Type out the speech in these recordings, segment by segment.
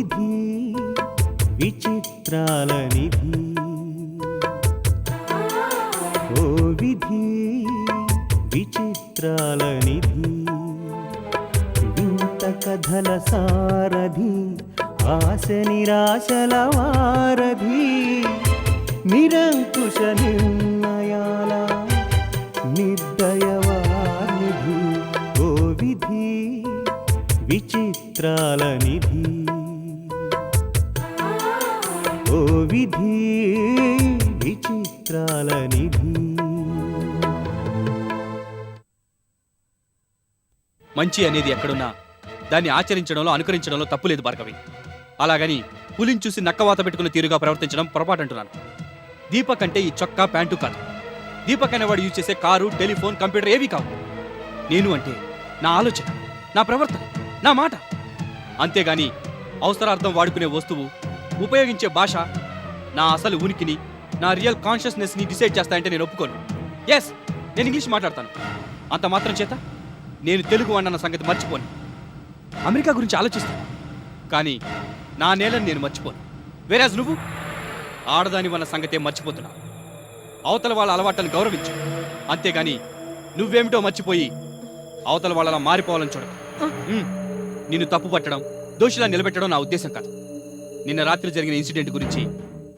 విధి విచిత్రాల నిధి, ఓ విధి విచిత్రాల నిధి, వింత కథల సారథి, ఆశ నిరాశల వారధి, నిరంకుశ నిర్ణయాల నిర్దయవానిధి, ఓ విధి విచిత్రాల నిధి, ఓ విధి విచిత్రాల నిధి. మంచి అనేది ఎక్కడున్నా దాన్ని ఆచరించడంలో అనుకరించడంలో తప్పులేదు భార్గవి. అలాగని పులిని చూసి నక్కవాత పెట్టుకున్న తీరుగా ప్రవర్తించడం పొరపాటు అంటున్నాను. దీపక్ అంటే ఈ చొక్కా ప్యాంటు కాదు. దీపక్ అనేవాడు యూజ్ చేసే కారు, టెలిఫోన్, కంప్యూటర్ ఏవి కావు. నేను అంటే నా ఆలోచన, నా ప్రవర్తన, నా మాట. అంతేగాని అవసరార్థం వాడుకునే వస్తువు, ఉపయోగించే భాష నా అసలు ఉనికిని, నా రియల్ కాన్షియస్నెస్ని డిసైడ్ చేస్తాయంటే నేను ఒప్పుకోను. ఎస్, నేను ఇంగ్లీష్ మాట్లాడతాను. అంత మాత్రం చేత నేను తెలుగు అన్న సంగతి మర్చిపోను. అమెరికా గురించి ఆలోచిస్తాను, కానీ నా నేలను నేను మర్చిపోను. వేరేజ్ నువ్వు ఆడదాని వల్ల సంగతే మర్చిపోతున్నా. అవతల వాళ్ళ అలవాట్లను గౌరవించు, అంతేగాని నువ్వేమిటో మర్చిపోయి అవతల వాళ్ళలా మారిపోవాలని చూడకు. నిన్ను తప్పు పట్టడం, దోషిలా నిలబెట్టడం నా ఉద్దేశం కాదు. నిన్న రాత్రి జరిగిన ఇన్సిడెంట్ గురించి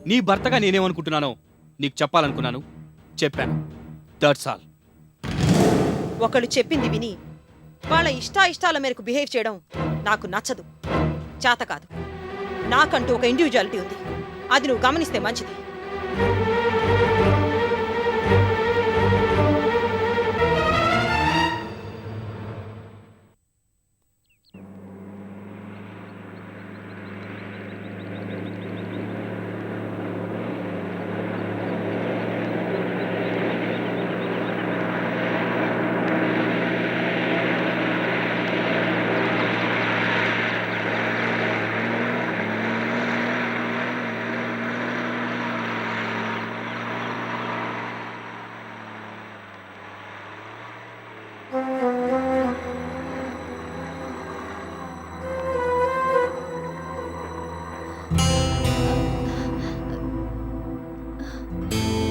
నీ భర్తగా నేనేమనుకుంటున్నానో నీకు చెప్పాలనుకున్నాను, చెప్పాను. That's all. ఒకళ్ళు చెప్పింది విని వాళ్ళ ఇష్టాయిష్టాల మేరకు బిహేవ్ చేయడం నాకు నచ్చదు, చేత కాదు. నాకంటూ ఒక ఇండివిజువాలిటీ ఉంది, అది నువ్వు గమనిస్తే మంచిది.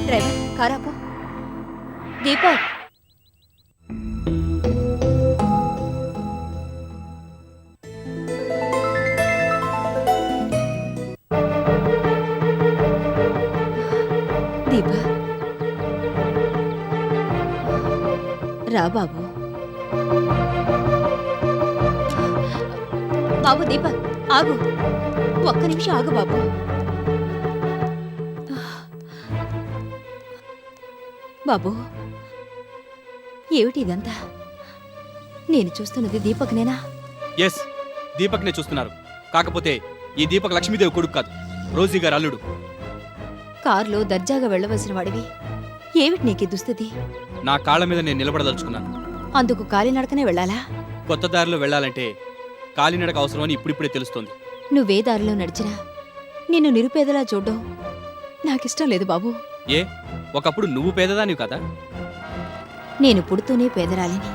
డ్రైవర్ కారాపో. దీపక్, దీపక్ రా బాబు. బాబు దీపక్ ఆగు, ఒక్క నిమిషం ఆగు బాబు. బాబు ఏమిటి ఇదంతా? నేను చూస్తున్నది దీపక్నేనా? ఎస్, దీపక్నే చూస్తున్నారు. కాకపోతే ఈ దీపక్ లక్ష్మీదేవి కొడుకు కాదు, రోజీ గారు అల్లుడు. కారులో దర్జాగా వెళ్ళవలసిన వాడివి, ఏమిటి నీకు దుస్థితి? నా కాళ్ళ మీద నేను నిలబడదలుచుకున్నాను. అందుకు కాలినడకనే వెళ్ళాలా? కొత్త దారిలో వెళ్ళాలంటే కాలినడక అవసరమని ఇప్పుడిప్పుడే తెలుస్తోంది. నువ్వే దారిలో నడిచినా నిన్ను నిరుపేదలా చూడ్డం నాకిష్టం లేదు బాబు. ఏ, ఒకప్పుడు నువ్వు పేదదానివి కదా? నేను పుడుతూనే పేదరాలిని,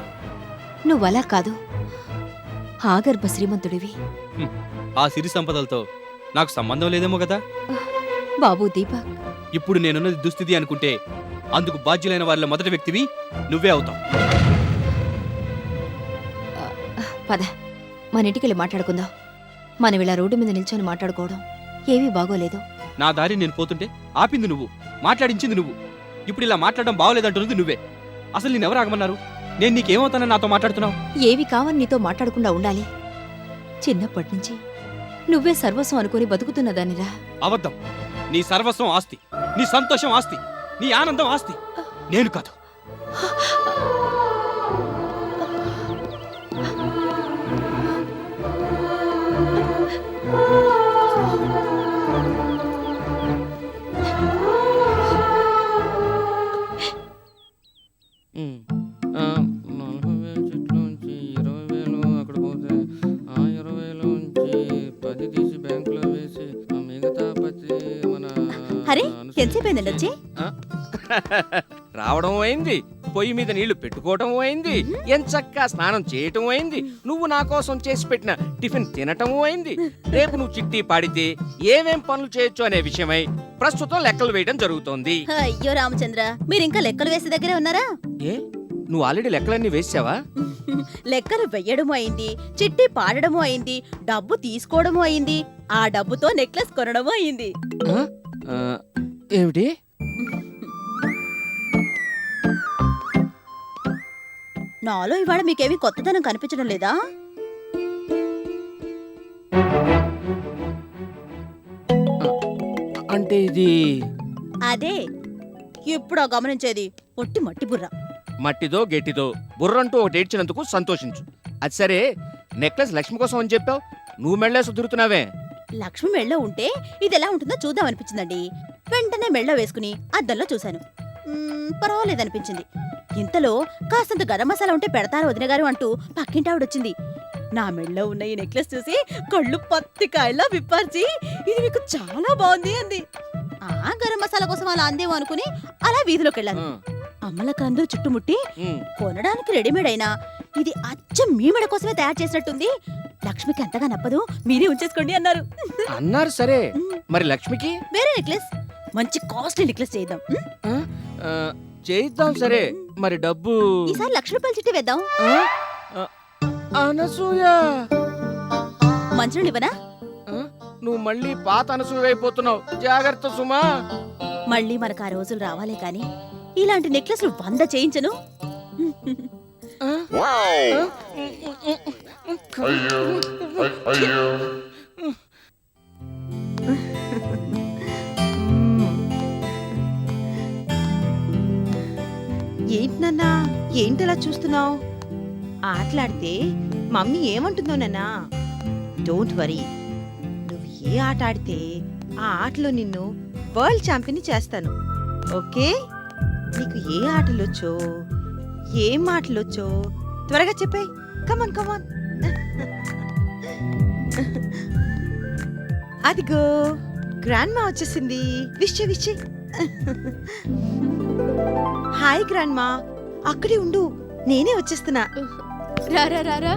నువ్వలా కాదు, ఆగర్భ శ్రీమంతుడివి. ఆ సిరి సంపదలతో నాకు సంబంధం లేదేమో కదా? బాబు దీపక్, ఇప్పుడు నేనున్నది దుస్థితి అనుకుంటే అందుకు బాధ్యులైన వారిలో మొదటి వ్యక్తివి నువ్వే అవుతావు. పద మన ఇంటికెళ్ళి మాట్లాడుకుందాం. మనం ఇలా రోడ్డు మీద నిల్చొని మాట్లాడుకోవడం ఏమీ బాగోలేదు. నా దారి నేను పోతుంటే ఆపింది నువ్వు, మాట్లాడించింది నువ్వు. ఇప్పుడు ఇలా మాట్లాడడం బాగోలేదంటున్నది నువ్వే. అసలు నేనెవరు ఆగమన్నారు? నేను నీకేమవుతానని నాతో మాట్లాడుతున్నావు? ఏవి కావని నీతో మాట్లాడకుండా ఉండాలి. చిన్నప్పటి నుంచి నువ్వే సర్వస్వం అనుకుని బతుకుతున్నదానిరా. అబద్ధం. నీ సర్వస్వం ఆస్తి, నీ సంతోషం ఆస్తి, నీ ఆనందం ఆస్తి, నేను కాదు. అరే ఎంతసేపు వచ్చి? రావడం అయింది, పొయ్యి మీద నీళ్లు పెట్టుకోవటం అయింది, ఎంచక్కా స్నానం చేయటం అయింది, నువ్వు నా కోసం చేసి పెట్టిన టిఫిన్ తినటం అయింది. రేపు నువ్వు చిట్టి పాడితే ఏమేం పనులు చేయొచ్చు అనే విషయమై ప్రస్తుతం లెక్కలు వేయడం జరుగుతోంది. అయ్యో రామచంద్ర, మీరు ఇంకా లెక్కలు వేసే దగ్గరే ఉన్నారా? ఏ నువ్వు ఆల్రెడీ లెక్కలన్నీ వేసావా? లెక్కలు వెయ్యడము అయింది, చిట్టి పాడడము అయింది, డబ్బు తీసుకోవడము అయింది, ఆ డబ్బుతో నెక్లెస్ కొనడము అయింది. ఏమిటి? నాలో ఇవాళ మీకేమీ కొత్తదనం కనిపించడం లేదా? అంటే ఇది అదే ఇప్పుడు గమనించేది పొట్టి మట్టి బుర్ర. మట్టిదో గెట్టిదో బుర్రంటూ ఒకటి ఏడ్చినందుకు సంతోషించు. అది సరే, నెక్లెస్ లక్ష్మి కోసం అని చెప్పావు, నువ్వు మెళ్ళేసి తిరుగుతున్నావే. లక్ష్మి మెళ్ళో ఉంటే ఇది ఎలా ఉంటుందో చూద్దాం అనిపించిందండి. వెంటనే మెళ్ళో వేసుకుని అద్దంలో చూశాను. పర్వాలేదనిపించింది. ఇంతలో కాస్తంత గరం మసాలా ఉంటే పెడతారు వదిన గారు అంటూ పక్కింటావిడొచ్చింది. నా మెళ్ళో ఉన్న ఈ నెక్లెస్ చూసి కళ్ళు పత్తికాయలా విప్పార్చి, ఇది మీకు చాలా బాగుంది అంది. ఆ గరం మసాలా కోసం అలా అందేమో అనుకుని అలా వీధిలోకి వెళ్ళాను. అమ్మలకి అందరూ చుట్టుముట్టి కొనడానికి రెడీమేడ్ అయినా ఇది అచ్చం మీ మెడ కోసమే తయారు చేసినట్టుంది, లక్ష్మికి ఎంతగా నప్పదు, మీరే ఉంచేసుకోండి అన్నారు. అన్నారు సరే, మరి లక్ష్మికి వేరే నెక్లెస్, మంచి కాస్ట్లీ నెక్లెస్ చేద్దాం. చేయిద్దాం సరే, మరి డబ్బు? ఈసారి ₹1,00,000 చిట్టి వేద్దాం. అనసూయ, మంచులు ఇవ్వనా? నువ్వు మళ్ళీ పాత అనసూయ అయిపోతున్నావు, జాగ్రత్త సుమా. మళ్ళీ మనకు ఆ రోజులు రావాలే కాని ఇలాంటి నెక్లెస్లు 100 చేయించను. ఏంటి నాన్నా, ఏంటలా చూస్తున్నావు? ఆటలాడితే మమ్మీ ఏమంటుందో నాన్నా? డోంట్ వరీ, నువ్వు ఏ ఆట ఆడితే ఆ ఆటలో నిన్ను వరల్డ్ ఛాంపియన్ చేస్తాను. ఓకే? నీకు ఏ ఆటలొచ్చో, ఏం ఆటలొచ్చో త్వరగా చెప్పే. కమాన్ కమాన్. అదిగో గ్రాండ్ మా వచ్చేసింది. Wish wish. హాయ్ గ్రాండ్ మా, అక్కడే ఉండు, నేనే వచ్చేస్తున్నా. రారా రారా.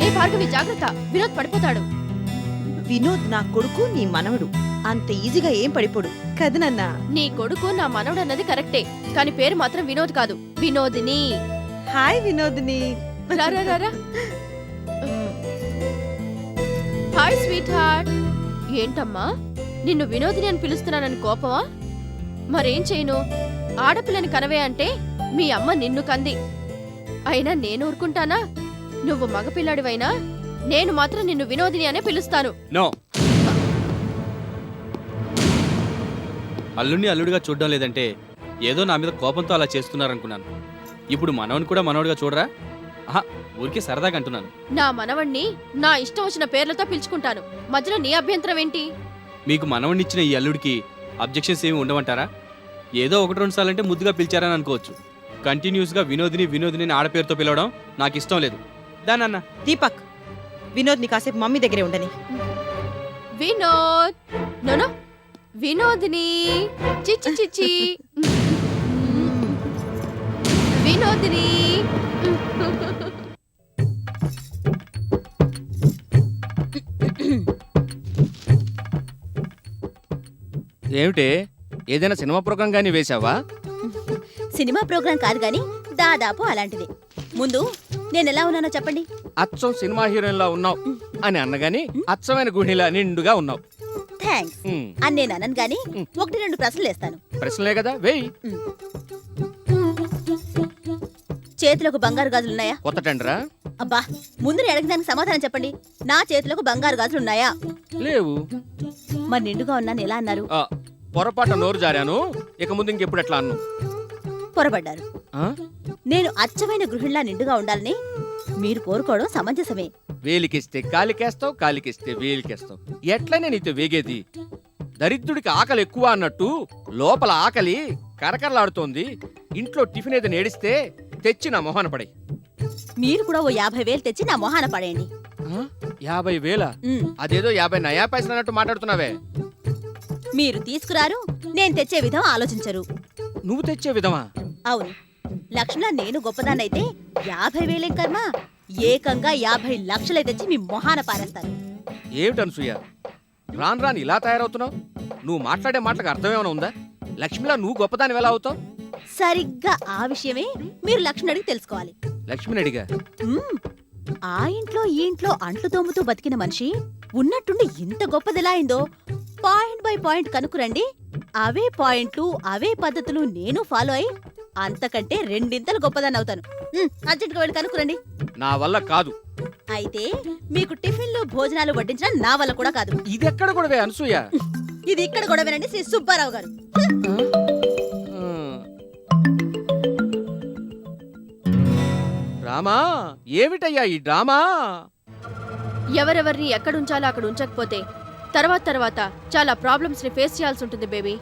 ఏ భార్గవి, జాగ్రత్త, వినోద్ పడిపోతాడు. వినోద్ నా కొడుకు, నీ మనవడు, అంత ఈజీగా ఏం పడిపోడు కదా నాన్నా? నీ కొడుకు నా మనవడు అన్నది కరెక్టే, కానీ పేరు మాత్రం వినోద్ కాదు, వినోదిని. హాయ్ వినోదిని. రారా రారా. Hi sweet heart. ఏంటమ్మా, నిన్ను వినోదిని అని పిలుస్తున్నానని కోపమా? మరేం చేయను, ఆడపిల్లని కనవే అంటే మీ అమ్మ నిన్ను కంది. అయినా నేను ఊరుకుంటానా? నువ్వు మగపిల్లాడివైనా నేను మాత్రం నిన్ను వినోదిని అనే పిలుస్తాను. నో, అల్లుడిని అల్లుడిగా చూడడం లేదంటే ఏదో నా మీద కోపంతో అలా చేస్తున్నారనుకున్నాను. ఇప్పుడు మనవని కూడా మనవడిగా చూడరా? ఆహా, ఊరికే సరదాగా అంటున్నాను. నా మనవణ్ణి నా ఇష్టం వచ్చిన పేర్లతో పిలుచుకుంటాను, మధ్యలో నీ అభ్యంతరం ఏంటి? మీకు మనవణ్ణిచ్చిన ఈ అల్లుడికి అబ్జెక్షన్స్ ఏమి ఉండమంటారా? ఏదో 1-2 సార్లంటే ముద్దుగా పిలిచారని అనుకోవచ్చు. కంటిన్యూస్గా వినోదిని వినోదిని అని ఆడపేరుతో పిలవడం నాకు ఇష్టం లేదు. దానన్న దీపక్, వినోద్ ని కాసేపు మమ్మీ దగ్గరే ఉండని. వినోద్. నోనో, వినోదిని. చిచ్చి చిచ్చి. వినోదిని. ఏమిటి, ఏదైనా సినిమా ప్రోగ్రాం గానీ వేశావా? సినిమా ప్రోగ్రాం కాదు గాని దాదాపు అలాంటిది. ముందు నేను ఎలా ఉన్నానో చెప్పండి. అచ్చం సినిమా హీరోయిన్లా ఉన్నావు అని అన్నగాని అచ్చమైన గుహిలా నిండుగా ఉన్నావు. థ్యాంక్స్ అని నేను అనను గాని 1-2 ప్రశ్నలు వేస్తాను. ప్రశ్నలే కదా, వేయి. చేతులకు బంగారు గాజులున్నాయా? కొత్త టెండరా? అబ్బా, ముందు నేను అడిగిన దానికి సమాధానం చెప్పండి. నా చేతులకు బంగారు గాజులున్నాయా? లేవు. మరి నిండుగా ఉన్నాను ఎలా అన్నారు? పొరపాటు నోరు జారాను, ఇక ముందు ఇంకెప్పుడు ఎట్లా అన్ను? పొరపడ్డారు. నేను అచ్చమైన గృహిణిలా నిండుగా ఉండాలని మీరు కోరుకోవడం సమంజసమే. వేలికిస్తే కాలికేస్తావు, కాలికిస్తే వేలికేస్తావు. ఎట్లనే నీతో వేగేది? దరిద్రుడికి ఆకలి ఎక్కువ అన్నట్టు లోపల ఆకలి కరకరలాడుతోంది. ఇంట్లో టిఫిన్ ఏదో నేడిస్తే తెచ్చి నా మొహాన పడే. మీరు కూడా ఓ 50,000 తెచ్చి నా మొహాన పడేయండి. 50,000 ఉమ్, అదేదో 50 నయా పైసలు అన్నట్టు మాట్లాడుతున్నావే. మీరు తీసుకురారు, నేను తెచ్చే విధం ఆలోచించరు. నువ్వు తెచ్చే విధమా? అవును, లక్ష్మిలా నేను గొప్పదాన్నైతే 50,000 కర్మ, ఏకంగా 50 లక్షలే తెచ్చి మీ మొహాన పారేస్తాను. ఏమిటి అనసూయ, రాను ఇలా తయారవుతున్నావు? నువ్వు మాట్లాడే మాటలకు అర్థమేమైనా ఉందా? లక్ష్మిలా నువ్వు గొప్పదాని ఎలా అవుతావు? సరిగ్గా ఆ విషయమే మీరు లక్ష్మిని అడిగి తెలుసుకోవాలి. లక్ష్మిని అడిగా. ఉమ్, ఆ ఇంట్లో ఈ ఇంట్లో అంట్లు తోముతూ బతికిన మనిషి ఉన్నట్టుండి ఇంత గొప్పదెలా అయిందో పాయింట్ బై పాయింట్ కనుక్కురండి. అవే పాయింట్లు అవే పద్ధతులు నేను ఫాలో అయి అంతకంటే రెండింతలు గొప్పదాన్ని అవుతాను. అర్జెంట్గా వెళ్ళి కనుక్కురండి. నా వల్ల కాదు. అయితే మీకు టిఫిన్లు భోజనాలు వడ్డించడం నా వల్ల కూడా కాదు. ఇది ఎక్కడ కూడా అనసూయ? ఇది ఇక్కడ గొడవేనండి శ్రీ సుబ్బారావు గారు. రామా, ఏమిటయ్యా ఈ డ్రామా? ఎవరెవరిని ఎక్కడుంచాలో అక్కడ ఉంచకపోతే తర్వాత చాలా ప్రాబ్లమ్స్ ని ఫేస్ చేయాల్సి ఉంటుంది బేబీ.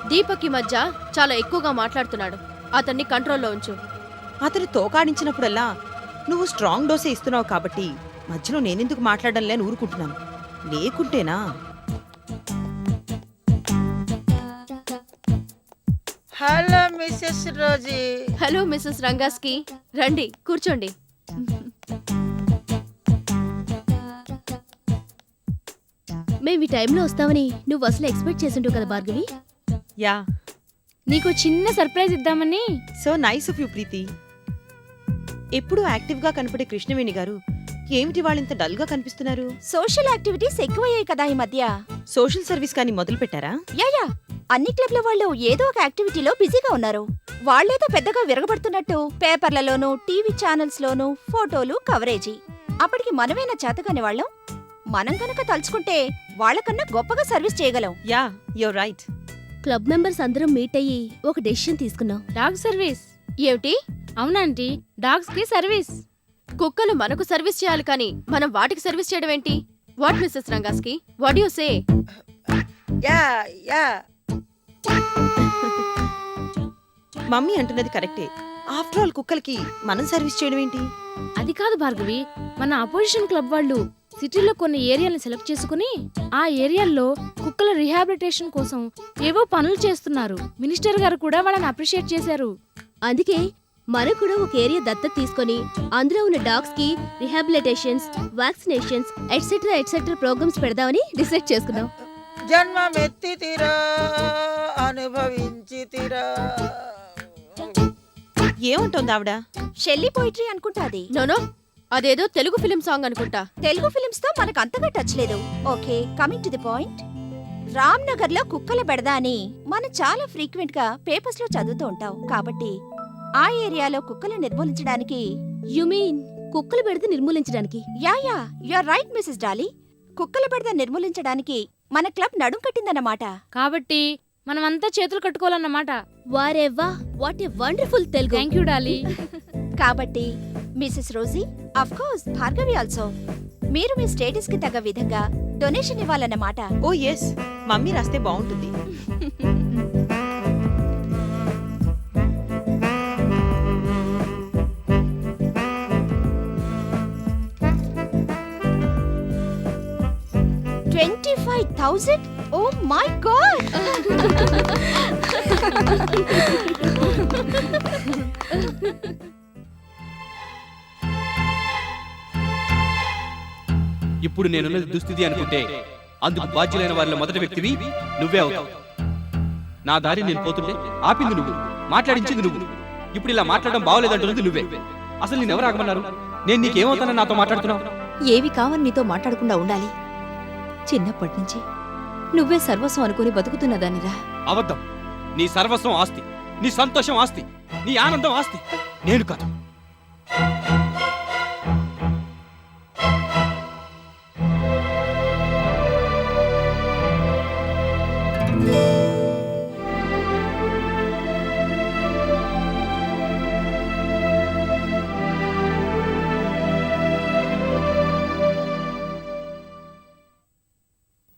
దీపక్ ఈ మధ్య చాలా ఎక్కువగా మాట్లాడుతున్నాడు. అతన్ని కంట్రోల్లో ఉంచు. అతను తోకాడించినప్పుడల్లా నువ్వు స్ట్రాంగ్ డోసే ఇస్తున్నావు కాబట్టి మధ్యలో నేనెందుకు మాట్లాడడం లేని ఊరుకుంటున్నాను. లేకుంటేనా hello Mrs Rosy. Hello Mrs రంగాస్కి, రండి కూర్చోండి. మేము ఈ టైంలో వస్తామని నువ్వు అసలు ఎక్స్పెక్ట్ చేసింటావు కదా భార్గవి. యా, నీకు చిన్న సర్ప్రైజ్ ఇద్దామని. సో నైస్ ఆఫ్ యూ ప్రీతి. ఎప్పుడూ యాక్టివ్గా కనపడే కృష్ణవేణి గారు ఏమిటి వాళ్ళింత డల్గా కనిపిస్తున్నారు? సోషల్ యాక్టివిటీస్ ఎక్కువయ్యాయి కదా ఈ మధ్య. సోషల్ సర్వీస్ కానీ మొదలు పెట్టారా? యా, అన్ని క్లబ్ల వాళ్ళు ఏదో ఒక యాక్టివిటీలో బిజీగా ఉన్నారు. వాళ్ళేదో పెద్దగా విరగబడుతున్నట్టు పేపర్లలోనూ టీవీ ఛానల్స్ లోనూ ఫోటోలు కవరేజీ. అప్పటికి మనమేనా చేతకాని వాళ్ళం? మనం కనుక తలుచుకుంటే వాళ్ళకన్నా గొప్పగా సర్వీస్ చేయగలం. Yeah, you're right. Club members అందరం మీట్ అయ్యి ఒక డెసిషన్ తీసుకున్నాం. డాగ్ సర్వీస్ ఏమిటి? అవునంటీ, డాగ్స్ కి సర్వీస్. కుక్కలు మనకు సర్వీస్ చేయాలి కానీ మనం వాటికి సర్వీస్ చేయడం ఏంటి? వాట్ మిస్సెస్ రంగాస్కి, what you say? Yeah yeah mummy అంటున్నది కరెక్టే. ఆఫ్టర్ ఆల్ కుక్కలకి మనం సర్వీస్ చేయడం ఏంటి? అది కాదు భార్గవి, మన అపోజిషన్ క్లబ్ వాళ్ళు సిటీలో కొన్ని ఏరియాలను సెలెక్ట్ చేసుకుని ఆ ఏరియాల్లో కుక్కల రిహాబిలిటేషన్ కోసం ఏవో పనులు చేస్తున్నారు. మినిస్టర్ గారు కూడా వాళ్ళని అప్రిషియేట్ చేశారు. అందుకే మనం కూడా ఒక ఏరియా దత్తత తీసుకొని అందులో ఉన్న డాగ్స్ కి రిహాబిలిటేషన్స్, వ్యాక్సినేషన్స్ ఎట్సెట్రా ప్రోగ్రామ్స్ పెడదామని డిసైడ్ చేసుకున్నాం. జన్మమెత్తితిరా అనుభవించితిరా. ఏముంటుంది ఆవిడ? షెల్లీ పోయిటరీ అనుకుంటా అది. నోనో, అదేదో తెలుగు ఫిలిం సాంగ్ అనుకుంటా. తెలుగు ఫిలిమ్స్ తో మనకు అంతగా టచ్ లేదు. Okay, coming to the point. Ram Nagar లో కుక్కల బెడద అని మనం చాలా ఫ్రీక్వెంట్ గా పేపర్స్ లో చదువుతూ ఉంటాం. కాబట్టి ఆ ఏరియాలో కుక్కలు నిర్మూలించడానికి యు మీన్ కుక్కలు పెడితే నిర్మూలించడానికి? Yeah you're right Mrs Dolly. కుక్కల బెడద నిర్మూలించడానికి మన క్లబ్ నడుం కట్టిందన్నమాట. కాబట్టి మనమంతా చేతులు కట్టుకోవాలన్నమాట. వారేవా, what a wonderful Telugu. Thank you Dolly. కాబట్టి Mrs Rosy, of course Bhargavi also, మీరు మీ స్టేటస్ కి తగ్గ విధంగా డొనేషన్ ఇవ్వాలన్నమాట. ఓ ఎస్, మమ్మీ రాస్తే బాగుంటుంది. $25,000? Oh my God! ఇప్పుడు నేనున్నది దుస్థితి అనుకుంటే అందుకు బాధ్యులైన వారిలో మొదటి వ్యక్తివి నువ్వే అవుతావు. నా దారి నేను పోతుంటే ఆపింది నువ్వు, మాట్లాడించింది నువ్వు. ఇప్పుడు ఇలా మాట్లాడడం బాగోలేదంటున్నది నువ్వే. అసలు నేను ఎవరు ఆగమన్నారు? నేను నీకేమవుతానని నాతో మాట్లాడుతున్నావు? ఏవి కావని నీతో మాట్లాడకుండా ఉండాలి. చిన్నప్పటి నుంచి నువ్వే సర్వస్వం అనుకుని బతుకుతున్నదానిరా. అబద్ధం. నీ సర్వస్వం ఆస్తి, నీ సంతోషం ఆస్తి, నీ ఆనందం ఆస్తి నేను కాదు.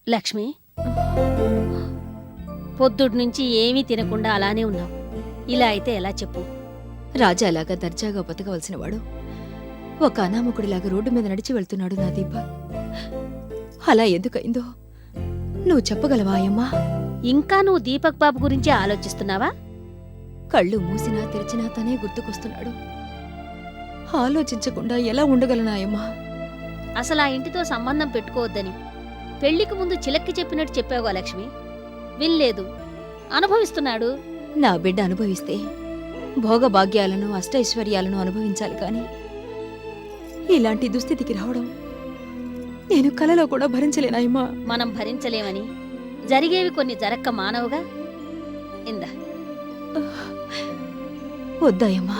లక్ష్మి, పొద్దుటి నుంచి ఏమీ తినకుండా అలానే ఉన్నావు. ఇలా అయితే ఎలా చెప్పు? రాజాలాగా దర్జాగా బతకవలసిన వాడు ఒక అనామకుడిలాగా రోడ్డు మీద నడిచి వెళ్తున్నాడు నా దీప. అలా ఎందుకైందో నువ్వు చెప్పగలవా అయ్యమ్మా? ఇంకా నువ్వు దీపక్ బాబు గురించే ఆలోచిస్తున్నావా? కళ్ళు మూసినా తెరిచినా తనే గుర్తుకొస్తున్నాడు. ఆలోచించకుండా ఎలా ఉండగలనా అయ్యమ్మా? అసలు ఆ ఇంటితో సంబంధం పెట్టుకోవద్దని పెళ్లికి ముందు చిలక్కి చెప్పినట్టు చెప్పావుగా లక్ష్మి. వినలేదు, అనుభవిస్తున్నాడు. నా బిడ్డ అనుభవిస్తే భోగభాగ్యాలను అష్టైశ్వర్యాలను అనుభవించాలి కాని ఇలాంటి దుస్థితికి రావడం నేను కలలో కూడా భరించలేనాయమ్మా. మనం భరించలేమని జరిగేవి కొన్ని జరక్క మానవుగా. ఇందా వద్దాయమ్మా.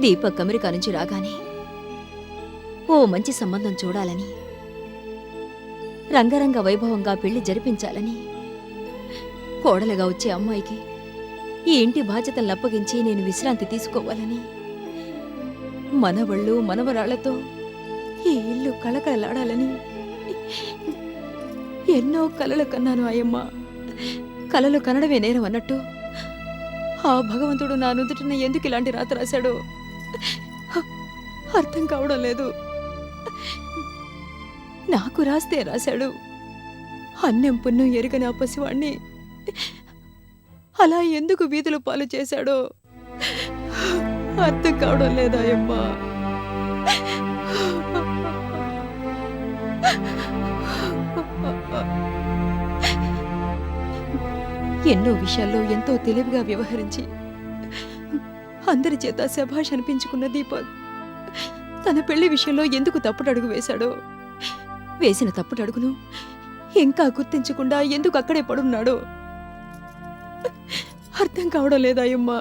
దీపక్ అమెరికా నుంచి రాగానే ఓ మంచి సంబంధం చూడాలని, రంగరంగ వైభవంగా పెళ్లి జరిపించాలని, కోడలుగా వచ్చే అమ్మాయికి ఈ ఇంటి బాధ్యతలను అప్పగించి నేను విశ్రాంతి తీసుకోవాలని, మనవళ్ళు మనవరాళ్లతో ఈ ఇల్లు కళకళలాడాలని ఎన్నో కలలు కన్నాను అయ్యమ్మ. కలలు కనడమే నేరం అన్నట్టు ఆ భగవంతుడు నా నుదుటిన ఎందుకు ఇలాంటి రాత రాశాడో అర్థం కావడం లేదు. నాకు రాస్తే రాశాడు. అన్నం పున్నం ఎరుగని ఆ పసివాణ్ణి అలా ఎందుకు వీధుల పాలు చేశాడో అర్థం కావడం లేదా అమ్మా? ఎన్నో విషయాల్లో ఎంతో తెలివిగా వ్యవహరించి అందరి చేత శభాష్ అనిపించుకున్న దీపక్ తన పెళ్లి విషయంలో ఎందుకు తప్పుడడుగు వేశాడో, వేసిన తప్పుడడుగును ఇంకా గుర్తించకుండా ఎందుకు అక్కడే పడున్నాడో అర్థం కావడం లేదా అమ్మా?